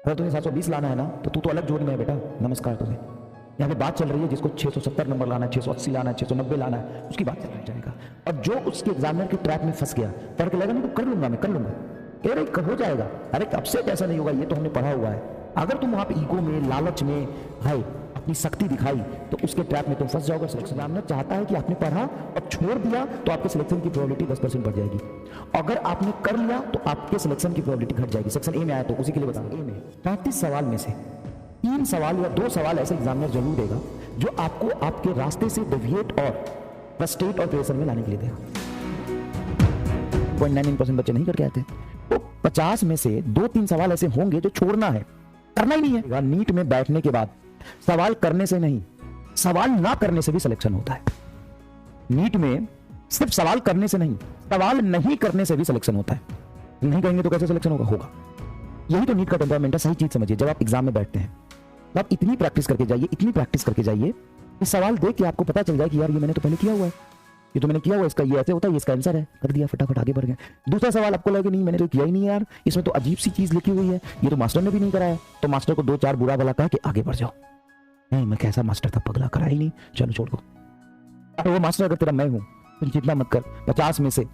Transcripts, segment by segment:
अगर तुम्हें 720 लाना है ना तो तू तो अलग जोन में है बेटा, नमस्कार तुम्हें। यहाँ पे बात चल रही है जिसको 670 नंबर लाना है, 680 लाना है, 690 लाना है, उसकी बात चल रही जाएगा। और जो उसके एग्जामिनर के ट्रैप में फंस गया, पढ़ के लगेगा नहीं तो कर लूंगा, मैं कर लूंगा, अरे हो जाएगा, अरे कब से ऐसा नहीं होगा, ये तो हमने पढ़ा हुआ है। अगर तुम वहां पे ईगो में, लालच में भाई अपनी शक्ति दिखाई तो उसके ट्रैप में तुम फंस जाओगे। एग्जामिनर चाहता है कि आपने पढ़ा और छोड़ दिया तो आपके सिलेक्शन की प्रोबेबिलिटी 10% बढ़ जाएगी। अगर आपने कर लिया तो आपके सिलेक्शन की प्रोबेबिलिटी घट जाएगी। सेक्शन ए में आया तो उसी के लिए बता रहा हूं। ए में 35 सवाल में से 3 सवाल या 2 सवाल ऐसे एग्जामिनर जरूर देगा जो आपको आपके रास्ते से डेविएट और फ्रस्ट्रेट और प्रेशर में लाने के लिए देगा। 0.99% बच्चे नहीं करके आते, तो 50 में से 2-3 सवाल ऐसे होंगे जो छोड़ना है, करना ही नहीं है। नीट में बैठने के बाद सवाल करने से नहीं, सवाल ना करने से भी सिलेक्शन होता है। नीट में सिर्फ सवाल करने से नहीं, सवाल नहीं करने से भी सिलेक्शन होता है। नहीं करेंगे तो कैसे सिलेक्शन होगा? यही तो नीट का टेम्परामेंट है। सही चीज समझिए, जब आप एग्जाम में बैठते हैं तो आप इतनी प्रैक्टिस करके जाइए, इतनी प्रैक्टिस करके जाइए कि सवाल देख के आपको पता चल जाए कि यार ये मैंने तो पहले किया हुआ है, ये तो मैंने किया हुआ है, इसका ये ऐसे होता है, ये इसका आंसर है, कर दिया, फटाफट आगे बढ़ गए। दूसरा सवाल आपको लगे नहीं मैंने तो किया ही नहीं यार, इसमें तो अजीब सी चीज लिखी हुई है, ये तो मास्टर ने भी नहीं कराया, तो मास्टर को 2-4 बुरा भला कह के आगे बढ़ जाओ। नहीं मैं कैसा मास्टर था, पगला, करा ही नहीं, चलो छोड़ दो। अरे वो मास्टर अगर तेरा मैं हूं तो चिंता मत कर, 50 में से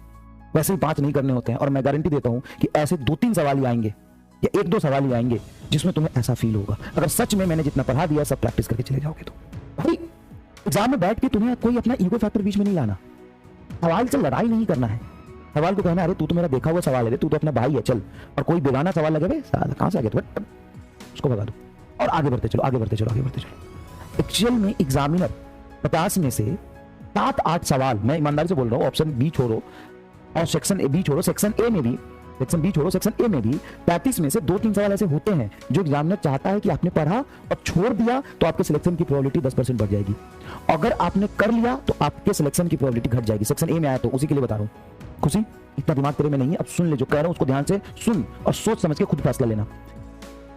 वैसे ही 5 नहीं करने होते हैं। और मैं गारंटी देता हूं कि ऐसे 2-3 सवाल ही आएंगे या 1-2 सवाल ही आएंगे जिसमें तुम्हें ऐसा फील होगा। अगर सच में मैंने जितना पढ़ा दिया सब प्रैक्टिस करके चले जाओगे तो भाई एग्जाम में बैठ के तुम्हें कोई अपना ईगो फैक्टर बीच में नहीं लाना। सवाल से लड़ाई नहीं करना है, सवाल को कहना अरे तू तो मेरा देखा हुआ सवाल है, तू तो अपना भाई है, चल। और कोई बेगाना सवाल लगे भाई साला कहां से आ गया तो उसको भगा दो और आगे बढ़ते चलो, आगे बढ़ते चलो, आगे बढ़ते चलो। एक्चुअल में एग्जामिनर 50 में से 7-8 सवाल, मैं ईमानदारी से बोल रहा हूं, ऑप्शन बी छोड़ो और सेक्शन ए बी छोड़ो, सेक्शन ए में भी, सेक्शन बी छोड़ो, सेक्शन ए में भी 35 में से 2-3 सवाल ऐसे होते हैं जो एग्जामिनर चाहता है कि आपने पढ़ा और छोड़ दिया तो आपके सिलेक्शन की प्रोबेबिलिटी 10% बढ़ जाएगी। अगर आपने कर लिया तो आपके सिलेक्शन की प्रोबेबिलिटी घट जाएगी। सेक्शन ए में आया तो उसी के लिए बता रहा हूं। खुशी इतना दिमाग तेरे में नहीं है, अब सुन ले, जो कह रहा हूं उसको ध्यान से सुन और सोच समझ के खुद फैसला लेना।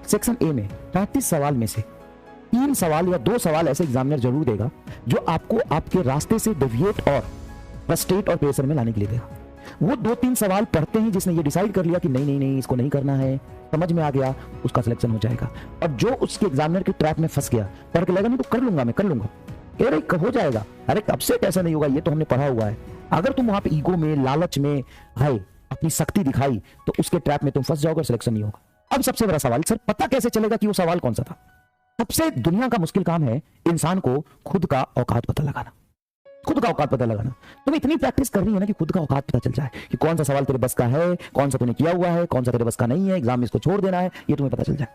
सेक्शन ए में 35 सवाल में से 3 सवाल या 2 सवाल ऐसे एग्जामिनर जरूर देगा जो आपको आपके रास्ते से डेविएट और फ्रस्ट्रेट और प्रेशर में लाने के लिए देगा। वो 2-3 सवाल पढ़ते ही जिसने ये डिसाइड कर लिया कि नहीं नहीं नहीं इसको नहीं करना है, समझ में आ गया, उसका सिलेक्शन हो जाएगा। और जो उसके एग्जामिनर के ट्रैप में फंस गया, पढ़ के लगा नहीं तो कर लूंगा, मैं कर लूंगा, अरे हो जाएगा, अरे कब से ऐसा नहीं होगा, ये तो हमने पढ़ा हुआ है। अगर तुम वहां पे ईगो में, लालच में भाई अपनी शक्ति दिखाई तो उसके ट्रैप में तुम फंस जाओगे और सिलेक्शन नहीं होगा। अब सबसे बड़ा सवाल, सर पता कैसे चलेगा कि वो सवाल कौन सा था? सबसे दुनिया का मुश्किल काम है इंसान को खुद का औकात पता लगाना, खुद का औकात पता लगाना। तुम्हें इतनी प्रैक्टिस करनी है ना कि खुद का औकात पता चल जाए कि कौन सा सवाल तेरे बस का है, कौन सा तूने किया हुआ है, कौन सा तेरे बस का नहीं है, एग्जाम में इसको छोड़ देना है, ये तुम्हें पता चल जाए।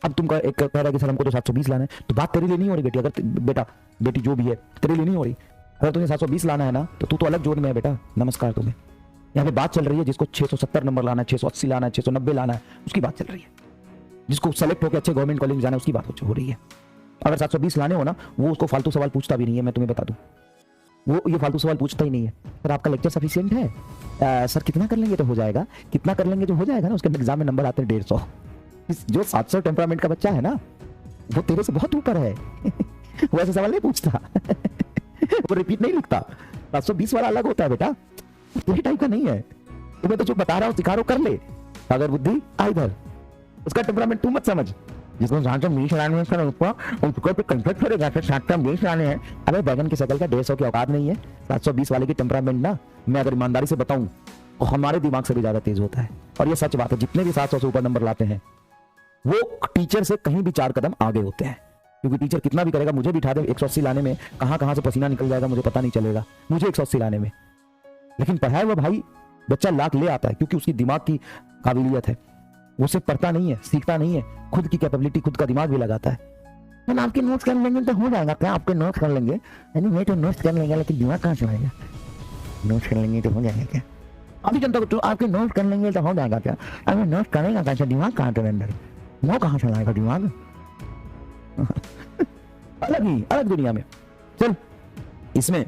अब तुम एक कह रहा है कि सर हमको तो 720 लाना है, तो बात तेरे लिए नहीं हो रही बेटी, अगर बेटा बेटी जो भी है तेरे लिए नहीं हो रही। अगर तुम्हें 720 लाना है ना तो तू तो अलग जोन में है बेटा, नमस्कार तुम्हें। यहाँ पे बात चल रही है जिसको 670 नंबर लाना है, 680 लाना है, 690 लाना है, उसकी बात चल रही है। जिसको सेलेक्ट होकर अच्छे गवर्नमेंट कॉलेज जाना है उसकी बात हो रही है। अगर 720 लाने हो ना, वो उसको फालतू सवाल पूछता भी नहीं है, मैं तुम्हें बता दूं, वो ये फालतू सवाल पूछता ही नहीं है। सर आपका लेक्चर सफिशिएंट है, सर कितना कर लेंगे तो हो जाएगा, कितना कर लेंगे जो हो जाएगा ना, उसके एग्जाम में नंबर आते हैं 150। जो 700 टेम्परामेंट का बच्चा है ना वो तेरे से बहुत ऊपर है। वो ऐसे सवाल नहीं पूछता। वो रिपीट नहीं लिखता। 720 वाला अलग होता है बेटा, तेरे टाइप का नहीं है। तुम्हें तो जो बता रहा हूँ सिखा रहा हूँ, कर ले, अगर बुद्धि आ इधर, उसका टेम्परामेंट तू मत समझ। जिसको 720 लाने हैं उसको पे कंफ्लिक्ट करेगा, 720 लाने हैं। अबे बैगन की शकल का 150 की औकात नहीं है। 720 वाले की टेम्परामेंट ना, मैं अगर ईमानदारी से बताऊं तो हमारे दिमाग से भी ज्यादा तेज होता है। और ये सच बात है, जितने भी 700 से ऊपर नंबर लाते हैं वो टीचर से कहीं भी 4 कदम आगे होते हैं। क्योंकि टीचर कितना भी करेगा, मुझे बिठा दे 180 लाने में, कहां से पसीना निकल जाएगा मुझे पता नहीं चलेगा, मुझे 180 लाने में। लेकिन पढ़ाया हुआ भाई बच्चा लाख ले आता है, क्योंकि उसकी दिमाग की काबिलियत है। वो सिर्फ पढ़ता नहीं है, सीखता नहीं है, खुद की कैपेबिलिटी, खुद का दिमाग भी लगाता है। मैंने आपके नोट्स कर लेंगे तो हो जाएगा क्या? आपके नोट्स कर लेंगे, यानी मैं तो नोट्स कर लेंगे लेकिन दिमाग कहाँ से आएगा? नोट्स कर लेंगे तो हो जाएगा क्या? अभी जनता को तो आपके नोट्स कर लेंगे तो हो जाएगा क्या? अगर नोट्स करेगा कैसे? दिमाग कहाँ तेरे अंदर, वो कहाँ से लाएगा दिमाग? अलग दुनिया में। चल इसमें